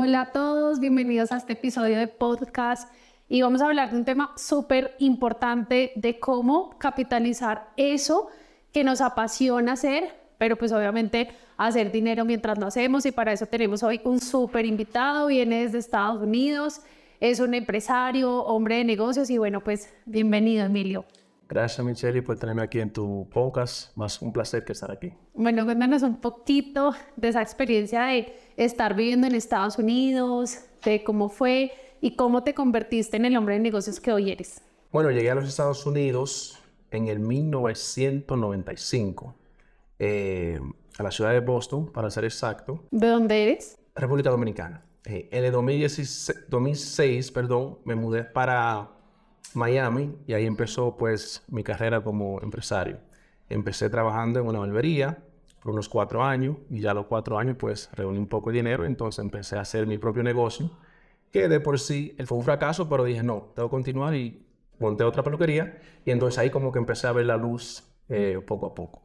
Hola a todos, bienvenidos a este episodio de podcast y vamos a hablar de un tema súper importante de cómo capitalizar eso que nos apasiona hacer, pero pues obviamente hacer dinero mientras lo hacemos, y para eso tenemos hoy un súper invitado, viene desde Estados Unidos, es un empresario, hombre de negocios y bueno, pues bienvenido, Emilio. Gracias, Michelle, por tenerme aquí en tu podcast. Más un placer que estar aquí. Bueno, cuéntanos un poquito de esa experiencia de estar viviendo en Estados Unidos, de cómo fue y cómo te convertiste en el hombre de negocios que hoy eres. Bueno, llegué a los Estados Unidos en el 1995, a la ciudad de Boston, para ser exacto. ¿De dónde eres? República Dominicana. En el 2006, me mudé para Miami y ahí empezó pues mi carrera como empresario. Empecé trabajando en una barbería por unos 4 años y ya a los 4 años pues reuní un poco de dinero, entonces empecé a hacer mi propio negocio, que de por sí fue un fracaso, pero dije no, tengo que continuar y monté otra peluquería y entonces ahí como que empecé a ver la luz poco a poco.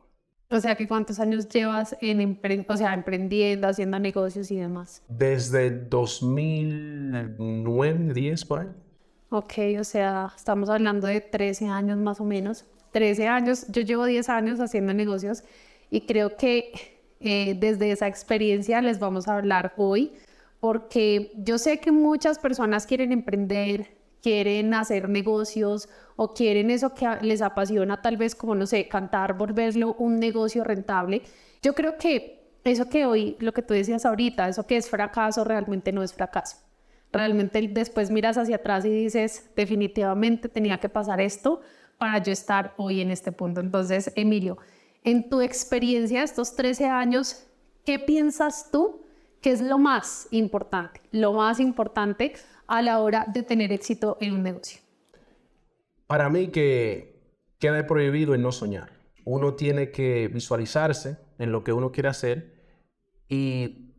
O sea, ¿que cuántos años llevas emprendiendo, haciendo negocios y demás? Desde 2009, 10 por ahí. Ok, o sea, estamos hablando de 13 años más o menos. 13 años, yo llevo 10 años haciendo negocios y creo que desde esa experiencia les vamos a hablar hoy, porque yo sé que muchas personas quieren emprender, quieren hacer negocios o quieren eso que les apasiona, tal vez como, no sé, cantar, volverlo un negocio rentable. Yo creo que eso que hoy, lo que tú decías ahorita, eso que es fracaso, realmente no es fracaso. Realmente después miras hacia atrás y dices, definitivamente tenía que pasar esto para yo estar hoy en este punto. Entonces, Emilio, en tu experiencia de estos 13 años, ¿qué piensas tú que es lo más importante a la hora de tener éxito en un negocio? Para mí que queda prohibido el no soñar. Uno tiene que visualizarse en lo que uno quiere hacer y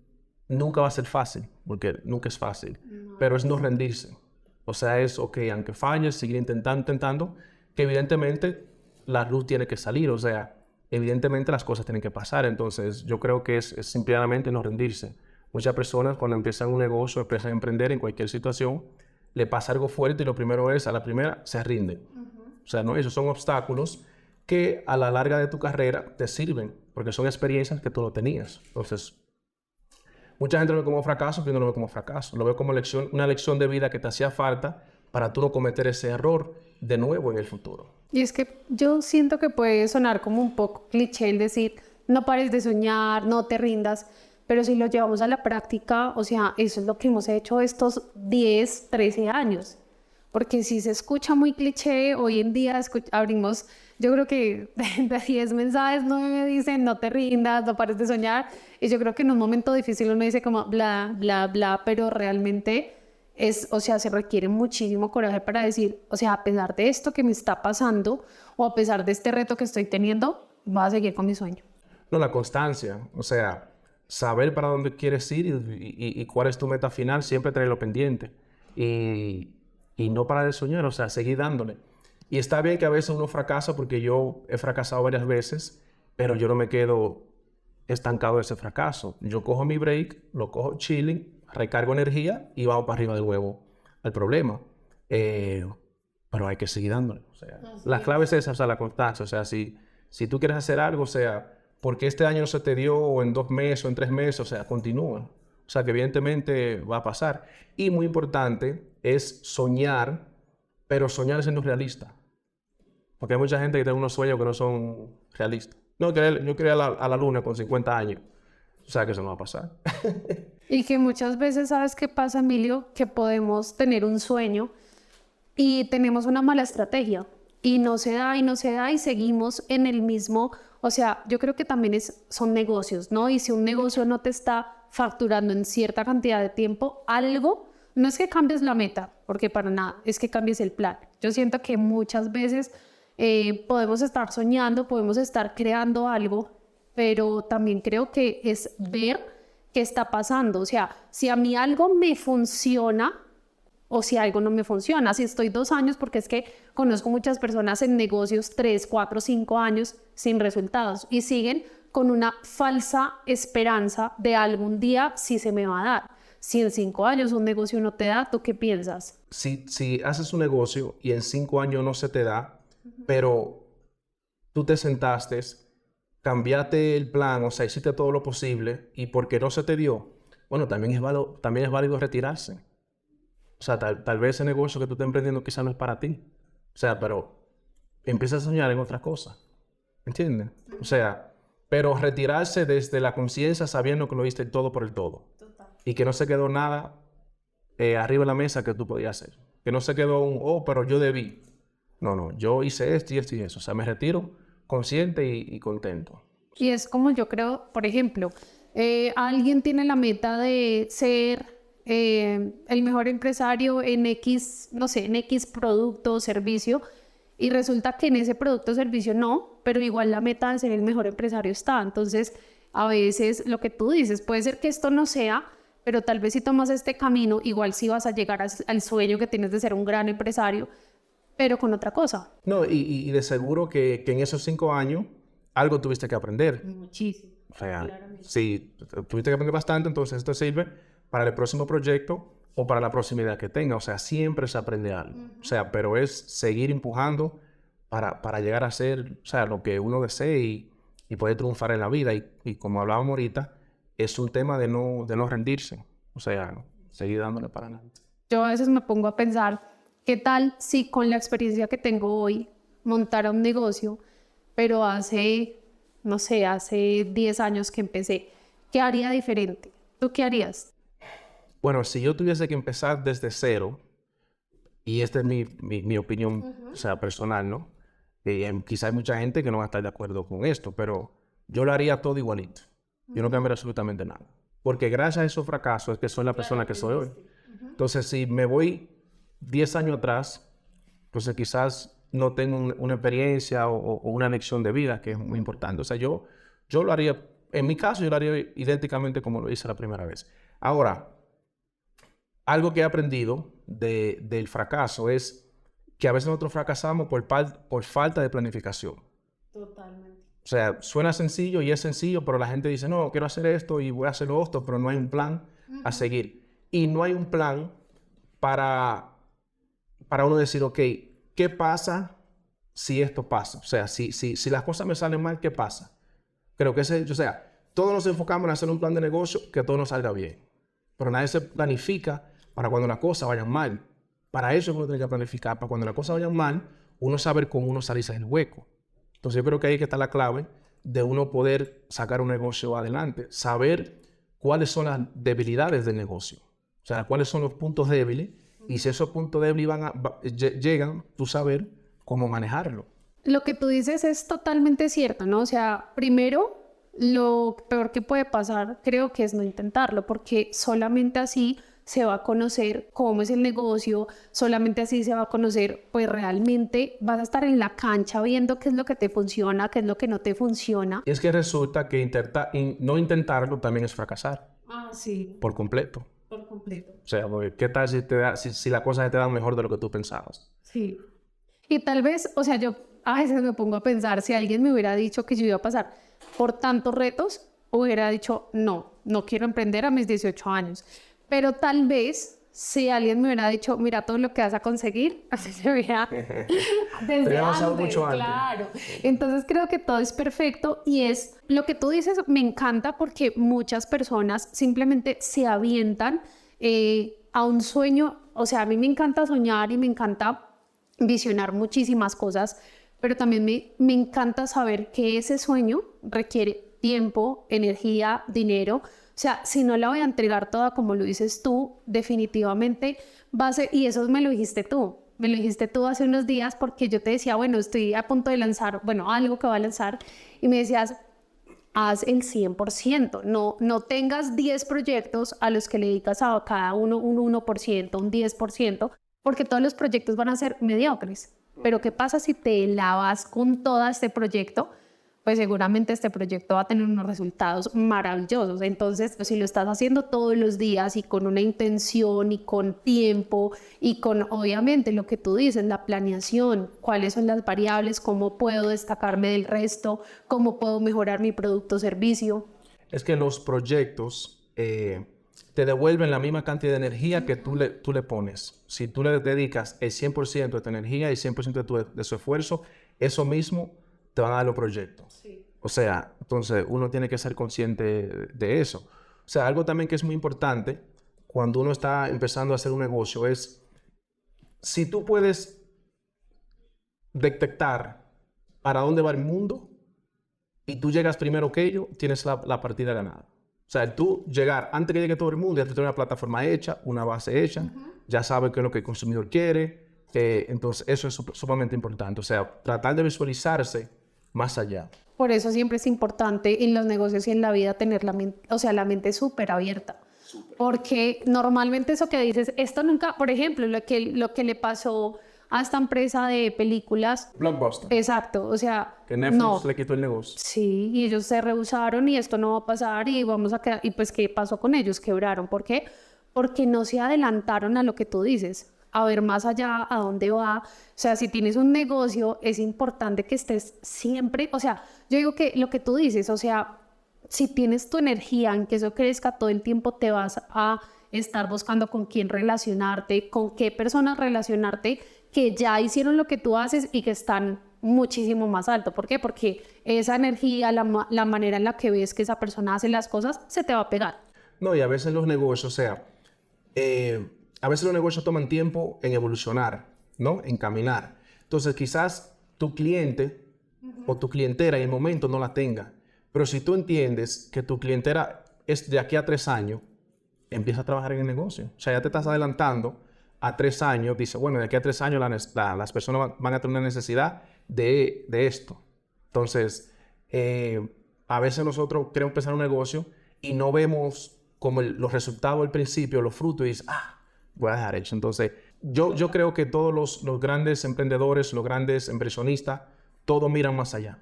nunca va a ser fácil, porque nunca es fácil, pero es no rendirse. O sea, es, ok, aunque falles, seguir intentando, que evidentemente la luz tiene que salir, o sea, evidentemente las cosas tienen que pasar. Entonces, yo creo que es simplemente no rendirse. Muchas personas cuando empiezan un negocio, empiezan a emprender en cualquier situación, le pasa algo fuerte y lo primero es, a la primera, se rinden. O sea, no, esos son obstáculos que a la larga de tu carrera te sirven, porque son experiencias que tú no tenías. Entonces, mucha gente lo ve como fracaso, pero yo no lo veo como fracaso. Lo veo como una lección de vida que te hacía falta para tú no cometer ese error de nuevo en el futuro. Y es que yo siento que puede sonar como un poco cliché el decir, no pares de soñar, no te rindas, pero si lo llevamos a la práctica, o sea, eso es lo que hemos hecho estos 10, 13 años. Porque si se escucha muy cliché, hoy en día abrimos, yo creo que de 10 mensajes 9 me dicen no te rindas, no pares de soñar, y yo creo que en un momento difícil uno dice como bla, bla, bla, pero realmente o sea, se requiere muchísimo coraje para decir, o sea, a pesar de esto que me está pasando o a pesar de este reto que estoy teniendo, voy a seguir con mi sueño. No, la constancia, o sea, saber para dónde quieres ir y cuál es tu meta final, siempre tenerlo pendiente. Y no parar de soñar, o sea, seguir dándole. Y está bien que a veces uno fracasa, porque yo he fracasado varias veces, pero yo no me quedo estancado de ese fracaso. Yo cojo mi break, lo cojo chilling, recargo energía y vamos para arriba de nuevo al problema. Pero hay que seguir dándole. O sea, la clave es esa, o sea, la constancia. O sea, si tú quieres hacer algo, o sea, porque este año no se te dio, o en 2 meses, o en 3 meses, o sea, continúa. O sea, que evidentemente va a pasar. Y muy importante es soñar, pero soñar siendo realista. Porque hay mucha gente que tiene unos sueños que no son realistas. No, yo quería a la luna con 50 años. O sea, que eso no va a pasar. Y que muchas veces, ¿sabes qué pasa, Emilio? Que podemos tener un sueño y tenemos una mala estrategia y no se da y no se da y seguimos en el mismo. O sea, yo creo que también son negocios, ¿no? Y si un negocio no te está facturando en cierta cantidad de tiempo, algo, no es que cambies la meta, porque para nada, es que cambies el plan. Yo siento que muchas veces podemos estar soñando, podemos estar creando algo, pero también creo que es ver qué está pasando. O sea, si a mí algo me funciona o si algo no me funciona. Si estoy 2 años, porque es que conozco muchas personas en negocios 3, 4, 5 años sin resultados y siguen con una falsa esperanza de algún día sí se me va a dar. Si en 5 años un negocio no te da, ¿tú qué piensas? Si haces un negocio y en 5 años no se te da, pero tú te sentaste, cambiaste el plan, o sea, hiciste todo lo posible y porque no se te dio, bueno, también es válido retirarse. O sea, tal vez ese negocio que tú estás emprendiendo quizás no es para ti. O sea, pero empieza a soñar en otras cosas. ¿Entiendes? O sea, pero retirarse desde la conciencia sabiendo que lo diste todo por el todo. Total. Y que no se quedó nada arriba de la mesa que tú podías hacer. Que no se quedó pero yo debí. No, yo hice esto y esto y eso. O sea, me retiro consciente y contento. Y es como yo creo, por ejemplo, alguien tiene la meta de ser el mejor empresario en X, no sé, en X producto o servicio, y resulta que en ese producto o servicio no, pero igual la meta de ser el mejor empresario está. Entonces, a veces lo que tú dices, puede ser que esto no sea, pero tal vez si tomas este camino, igual sí vas a llegar al sueño que tienes de ser un gran empresario, pero con otra cosa. No, y de seguro que en esos 5 años algo tuviste que aprender. Muchísimo. O sea, Claramente. si tuviste que aprender bastante, entonces esto sirve para el próximo proyecto o para la próxima idea que tenga. O sea, siempre se aprende algo. O sea, pero es seguir empujando para llegar a ser, o sea, lo que uno desee y poder triunfar en la vida. Y como hablábamos ahorita, es un tema de no rendirse. O sea, seguir dándole para adelante. Yo a veces me pongo a pensar, ¿qué tal si con la experiencia que tengo hoy montara un negocio, pero hace, no sé, hace 10 años que empecé? ¿Qué haría diferente? ¿Tú qué harías? Bueno, si yo tuviese que empezar desde cero, y esta es mi opinión, o sea, personal, ¿no? Quizá hay mucha gente que no va a estar de acuerdo con esto, pero yo lo haría todo igualito. Yo no cambiaría absolutamente nada. Porque gracias a esos fracasos es que soy la persona que soy hoy. Entonces, si me voy 10 años atrás, entonces quizás no tengo una experiencia o una lección de vida que es muy importante. O sea, yo lo haría, en mi caso, yo lo haría idénticamente como lo hice la primera vez. Ahora, algo que he aprendido del fracaso es que a veces nosotros fracasamos por falta de planificación. Totalmente. O sea, suena sencillo y es sencillo, pero la gente dice, no, quiero hacer esto y voy a hacer lo otro, pero no hay un plan a seguir. Y no hay un plan para uno decir, ok, ¿qué pasa si esto pasa? O sea, si las cosas me salen mal, ¿qué pasa? Creo que o sea, todos nos enfocamos en hacer un plan de negocio que todo nos salga bien. Pero nadie se planifica para cuando las cosas vayan mal. Para eso uno tiene que planificar, para cuando las cosas vayan mal, uno saber cómo uno salirse del hueco. Entonces yo creo que ahí que está la clave de uno poder sacar un negocio adelante. Saber cuáles son las debilidades del negocio. O sea, cuáles son los puntos débiles. Y si esos puntos débiles llegan, tú saber cómo manejarlo. Lo que tú dices es totalmente cierto, ¿no? O sea, primero, lo peor que puede pasar creo que es no intentarlo, porque solamente así se va a conocer cómo es el negocio, solamente así se va a conocer, pues realmente vas a estar en la cancha viendo qué es lo que te funciona, qué es lo que no te funciona. Y es que resulta que no intentarlo también es fracasar. Ah, sí, Por completo. por completo. O sea, porque ¿qué tal si las cosas te dan mejor de lo que tú pensabas? Sí. Y tal vez, o sea, yo a veces me pongo a pensar, si alguien me hubiera dicho que yo iba a pasar por tantos retos, hubiera dicho, no quiero emprender a mis 18 años. Pero tal vez, si alguien me hubiera dicho, mira todo lo que vas a conseguir, así se veía desde antes, mucho antes. claro. Entonces creo que todo es perfecto y es lo que tú dices, me encanta porque muchas personas simplemente se avientan a un sueño. O sea, a mí me encanta soñar y me encanta visionar muchísimas cosas, pero también me encanta saber que ese sueño requiere tiempo, energía, dinero. O sea, si no la voy a entregar toda como lo dices tú, definitivamente va a ser, y eso me lo dijiste tú hace unos días, porque yo te decía, bueno, estoy a punto de lanzar, bueno, algo que va a lanzar, y me decías, haz el 100%, no tengas 10 proyectos a los que le dedicas a cada uno un 1%, un 10%, porque todos los proyectos van a ser mediocres. Pero ¿qué pasa si te la vas con todo este proyecto? Pues seguramente este proyecto va a tener unos resultados maravillosos. Entonces, pues, si lo estás haciendo todos los días y con una intención y con tiempo y con, obviamente, lo que tú dices, la planeación, cuáles son las variables, cómo puedo destacarme del resto, cómo puedo mejorar mi producto o servicio. Es que los proyectos te devuelven la misma cantidad de energía que tú le pones. Si tú le dedicas el 100% de tu energía y el 100% de su esfuerzo, eso mismo te van a dar los proyectos. Sí. O sea, entonces uno tiene que ser consciente de eso. O sea, algo también que es muy importante cuando uno está empezando a hacer un negocio es, si tú puedes detectar para dónde va el mundo y tú llegas primero que ellos, tienes la partida ganada. O sea, tú llegar, antes que llegue todo el mundo, ya tú tienes una plataforma hecha, una base hecha, ya sabes qué es lo que el consumidor quiere. Entonces, eso es sumamente importante. O sea, tratar de visualizarse más allá. Por eso siempre es importante en los negocios y en la vida tener la mente súper abierta. Porque normalmente eso que dices, esto nunca, por ejemplo, lo que le pasó a esta empresa de películas. Blockbuster. Exacto, o sea, que Netflix no. le quitó el negocio. Sí, y ellos se rehusaron y esto no va a pasar y vamos a quedar. Y pues, ¿qué pasó con ellos? Quebraron. ¿Por qué? Porque no se adelantaron a lo que tú dices, a ver más allá, a dónde va. O sea, si tienes un negocio, es importante que estés siempre, o sea, yo digo que lo que tú dices, o sea, si tienes tu energía en que eso crezca todo el tiempo, te vas a estar buscando con quién relacionarte, con qué personas relacionarte, que ya hicieron lo que tú haces y que están muchísimo más alto. ¿Por qué? Porque esa energía, la manera en la que ves que esa persona hace las cosas, se te va a pegar. No, y a veces los negocios, o sea, a veces los negocios toman tiempo en evolucionar, ¿no? En caminar. Entonces, quizás tu cliente o tu clientela en el momento no la tenga. Pero si tú entiendes que tu clientela es de aquí a 3 años, empieza a trabajar en el negocio. O sea, ya te estás adelantando a 3 años. Dice, bueno, de aquí a 3 años las personas van a tener una necesidad de esto. Entonces, a veces nosotros queremos empezar un negocio y no vemos como los resultados al principio, los frutos, y dices, voy a dejar hecho. Entonces, yo creo que todos los grandes emprendedores, los grandes inversionistas, todos miran más allá.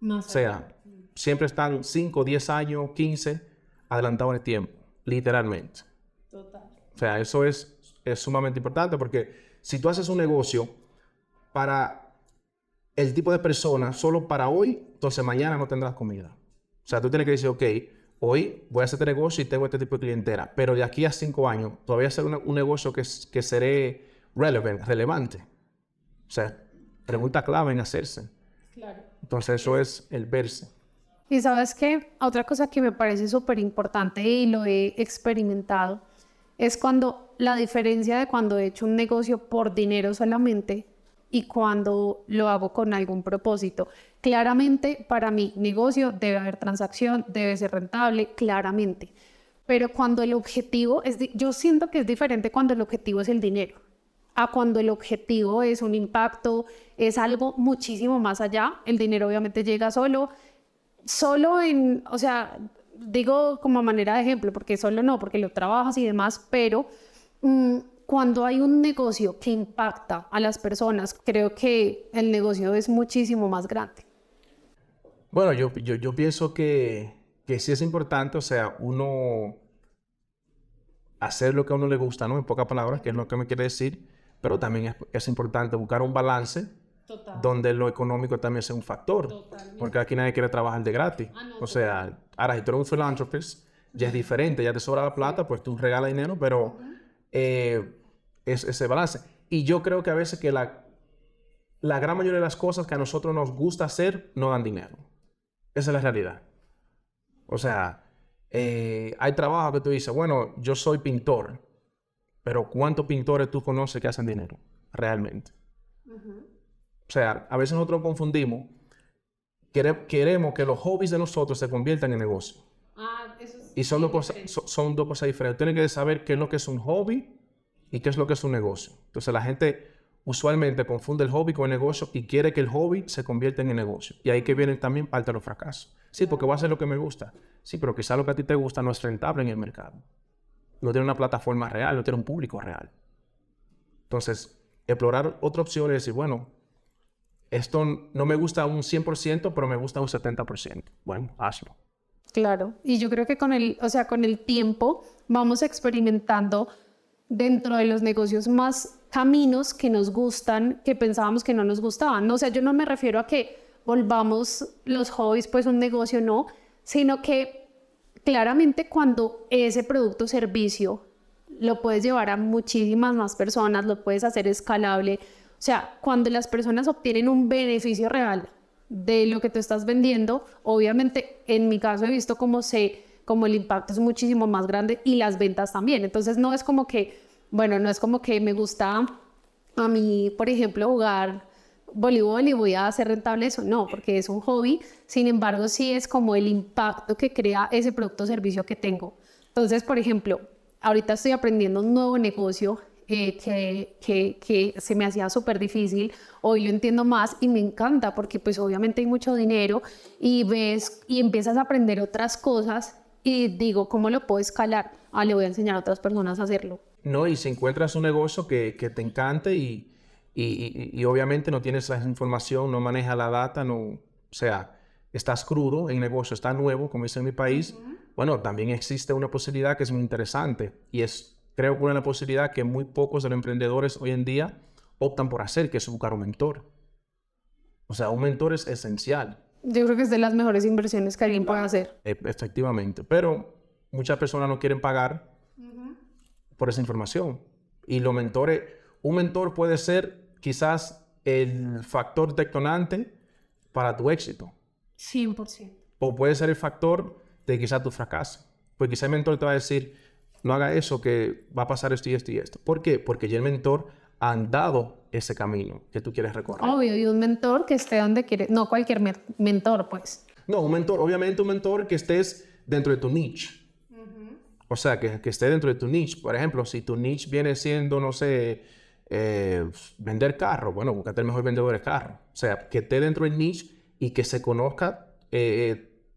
O sea, siempre están 5, 10 años, 15 adelantados en el tiempo, literalmente. Total. O sea, eso es sumamente importante porque si tú haces un negocio para el tipo de persona solo para hoy, entonces mañana no tendrás comida. O sea, tú tienes que decir, ok, hoy voy a hacer este negocio y tengo este tipo de clientela, pero de aquí a 5 años todavía será un negocio que seré relevante. O sea, pregunta clave en hacerse. Claro. Entonces eso es el verse. Y ¿sabes qué? Otra cosa que me parece súper importante y lo he experimentado es cuando la diferencia de cuando he hecho un negocio por dinero solamente y cuando lo hago con algún propósito. Claramente, para mi negocio debe haber transacción, debe ser rentable, claramente. Pero cuando el objetivo yo siento que es diferente cuando el objetivo es el dinero, a cuando el objetivo es un impacto, es algo muchísimo más allá. El dinero obviamente llega solo o sea, digo como manera de ejemplo, porque solo no, porque lo trabajas y demás, pero cuando hay un negocio que impacta a las personas, creo que el negocio es muchísimo más grande. Bueno, yo pienso que sí es importante, o sea, uno hacer lo que a uno le gusta, ¿no? En pocas palabras, que es lo que me quiere decir, pero también es importante buscar un balance. Total. Donde lo económico también sea un factor. Totalmente. Porque aquí nadie quiere trabajar de gratis. No, o sea, ahora si tú eres un philanthropist, ya es diferente, ya te sobra la plata, pues tú regalas dinero, pero es ese balance. Y yo creo que a veces que la gran mayoría de las cosas que a nosotros nos gusta hacer no dan dinero. Esa es la realidad. O sea, hay trabajo que tú dices, bueno, yo soy pintor, pero ¿cuántos pintores tú conoces que hacen dinero realmente? O sea, a veces nosotros confundimos, queremos que los hobbies de nosotros se conviertan en negocios. Eso es y son dos cosas diferentes. Tienes que saber qué es lo que es un hobby y qué es lo que es un negocio. Entonces la gente usualmente confunde el hobby con el negocio y quiere que el hobby se convierta en el negocio. Y ahí que vienen también parte de los fracasos. Sí, porque voy a hacer lo que me gusta. Sí, pero quizás lo que a ti te gusta no es rentable en el mercado. No tiene una plataforma real, no tiene un público real. Entonces, explorar otra opción y decir, bueno, esto no me gusta un 100%, pero me gusta un 70%. Bueno, hazlo. Claro, y yo creo que con el tiempo vamos experimentando dentro de los negocios más caminos que nos gustan, que pensábamos que no nos gustaban, ¿no? O sea, yo no me refiero a que volvamos los hobbies pues un negocio, no, sino que claramente cuando ese producto o servicio lo puedes llevar a muchísimas más personas, lo puedes hacer escalable. O sea, cuando las personas obtienen un beneficio real de lo que tú estás vendiendo, obviamente en mi caso he visto como el impacto es muchísimo más grande y las ventas también. Entonces no es como que, bueno, no es como que me gusta a mí, por ejemplo, jugar voleibol y voy a hacer rentable eso, no, porque es un hobby. Sin embargo, sí es como el impacto que crea ese producto o servicio que tengo. Entonces, por ejemplo, ahorita estoy aprendiendo un nuevo negocio que se me hacía súper difícil. Hoy lo entiendo más y me encanta porque pues obviamente hay mucho dinero y ves y empiezas a aprender otras cosas y digo, ¿cómo lo puedo escalar? Ah, le voy a enseñar a otras personas a hacerlo. No, y si encuentras un negocio que te encante y obviamente no tienes la información, no manejas la data, no, o sea, estás crudo en negocio, está nuevo, como dice en mi país, bueno, también existe una posibilidad que es muy interesante y es, creo que una posibilidad que muy pocos de los emprendedores hoy en día optan por hacer, que es buscar un mentor. O sea, un mentor es esencial. Yo creo que es de las mejores inversiones que alguien puede hacer. Efectivamente, pero muchas personas no quieren pagar por esa información. Y los mentores, un mentor puede ser quizás el factor detonante para tu éxito. 100%. O puede ser el factor de quizás tu fracaso. Porque quizás el mentor te va a decir, no haga eso, que va a pasar esto y esto y esto. ¿Por qué? Porque ya el mentor ha andado ese camino que tú quieres recorrer. Obvio, y un mentor que esté donde quiere, no cualquier mentor, pues. No, un mentor, obviamente un mentor que estés dentro de tu niche. O sea, que esté dentro de tu niche. Por ejemplo, si tu niche viene siendo, no sé, vender carro, bueno, búscate el mejor vendedor de carro. O sea, que esté dentro del niche y que se conozca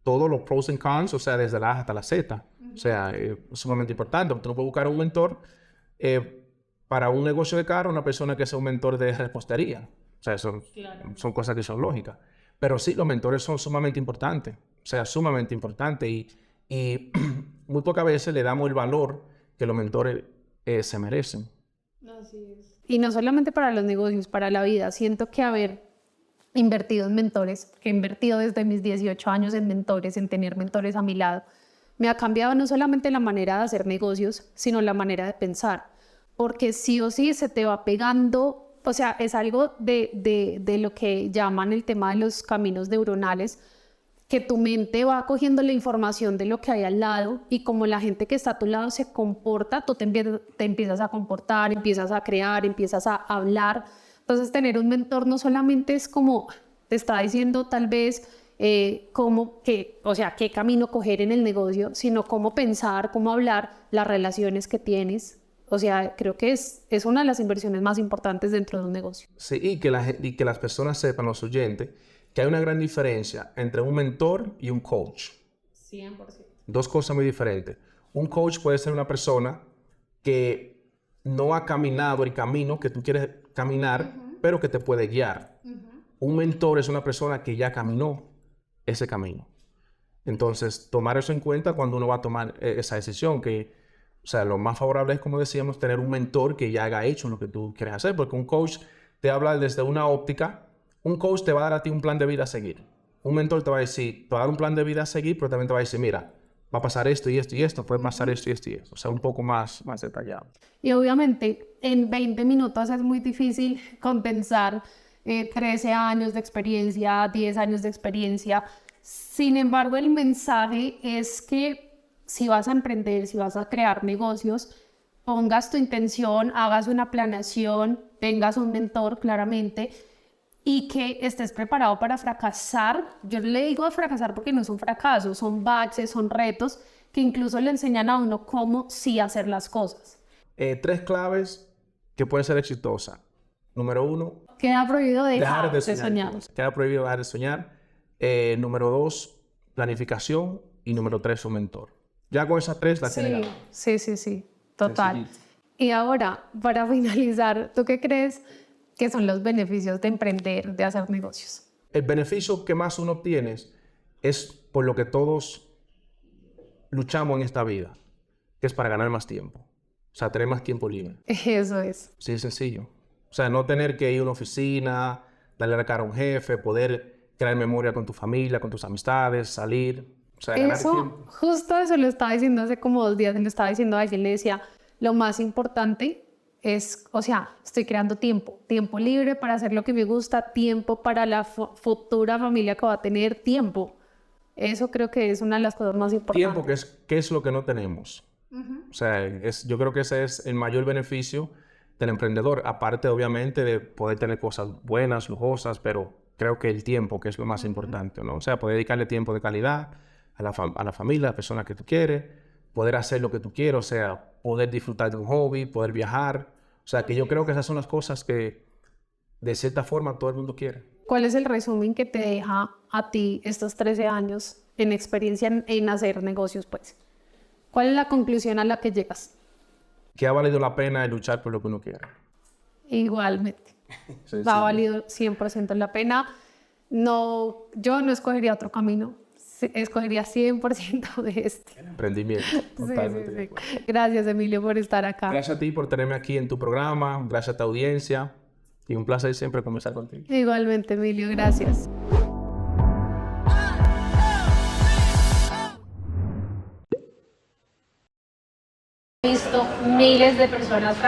todos los pros and cons, o sea, desde la A hasta la Z. O sea, es sumamente importante. Tú no puedes buscar un mentor para un negocio de carro, una persona que sea un mentor de repostería. O sea, son cosas que son lógicas. Pero sí, los mentores son sumamente importantes. O sea, sumamente importantes. Y muy pocas veces le damos el valor que los mentores se merecen. Así es. Y no solamente para los negocios, para la vida. Siento que haber invertido en mentores, que he invertido desde mis 18 años en mentores, en tener mentores a mi lado, me ha cambiado no solamente la manera de hacer negocios, sino la manera de pensar. Porque sí o sí se te va pegando, o sea, es algo de lo que llaman el tema de los caminos neuronales, que tu mente va cogiendo la información de lo que hay al lado y como la gente que está a tu lado se comporta, tú te empiezas a comportar, empiezas a crear, empiezas a hablar. Entonces tener un mentor no solamente es como te está diciendo tal vez o sea, qué camino coger en el negocio, sino cómo pensar, cómo hablar, las relaciones que tienes. O sea, creo que es una de las inversiones más importantes dentro de un negocio. Sí, y que las personas sepan, los oyentes, que hay una gran diferencia entre un mentor y un coach. 100%. Dos cosas muy diferentes. Un coach puede ser una persona que no ha caminado el camino que tú quieres caminar, pero que te puede guiar. Un mentor es una persona que ya caminó ese camino. Entonces, tomar eso en cuenta cuando uno va a tomar esa decisión, o sea, lo más favorable es, como decíamos, tener un mentor que ya haya hecho lo que tú quieres hacer, porque un coach te habla desde una óptica. Un coach te va a dar a ti un plan de vida a seguir. Un mentor te va a decir, te va a dar un plan de vida a seguir, pero también te va a decir, mira, va a pasar esto y esto y esto, puede pasar esto y esto y esto. O sea, un poco más detallado. Y obviamente en 20 minutos es muy difícil condensar 13 años de experiencia, 10 años de experiencia. Sin embargo, el mensaje es que si vas a emprender, si vas a crear negocios, pongas tu intención, hagas una planeación, tengas un mentor claramente y que estés preparado para fracasar. Yo le digo a fracasar porque no es un fracaso, son baches, son retos que incluso le enseñan a uno cómo sí hacer las cosas. 3 claves que pueden ser exitosas. Número 1, Queda prohibido dejar de soñar. Queda prohibido dejar de soñar. Número 2, planificación. Y número 3, un mentor. Ya con esas 3 las tienes. Sí, total. Sencillito. Y ahora, para finalizar, ¿tú qué crees que son los beneficios de emprender, de hacer negocios? El beneficio que más uno obtiene es por lo que todos luchamos en esta vida, que es para ganar más tiempo. O sea, tener más tiempo libre. Eso es. Sí, es sencillo. O sea, no tener que ir a una oficina, darle la cara a un jefe, poder crear memoria con tu familia, con tus amistades, salir. O sea, ganar Eso, tiempo. justo eso lo estaba diciendo hace como 2 días, lo estaba diciendo a alguien, le decía, lo más importante es, o sea, estoy creando tiempo, tiempo libre para hacer lo que me gusta, tiempo para la futura familia que va a tener, tiempo. Eso creo que es una de las cosas más importantes. Tiempo, ¿qué es lo que no tenemos? O sea, yo creo que ese es el mayor beneficio del emprendedor, aparte obviamente de poder tener cosas buenas, lujosas, pero creo que el tiempo, que es lo más importante, ¿no? O sea, poder dedicarle tiempo de calidad a la familia, a la persona que tú quieres, poder hacer lo que tú quieres, o sea, poder disfrutar de un hobby, poder viajar. O sea, que yo creo que esas son las cosas que de cierta forma todo el mundo quiere. ¿Cuál es el resumen que te deja a ti estos 13 años en experiencia en hacer negocios, pues? ¿Cuál es la conclusión a la que llegas? Que ha valido la pena el luchar por lo que uno quiere. Igualmente. Sencillo. Ha valido 100% la pena. No, yo no escogería otro camino. Escogería 100% de este. Emprendimiento. Sí, Totalmente sí, de sí. acuerdo. Gracias, Emilio, por estar acá. Gracias a ti por tenerme aquí en tu programa, gracias a tu audiencia y un placer siempre conversar contigo. Igualmente, Emilio, gracias. He visto miles de personas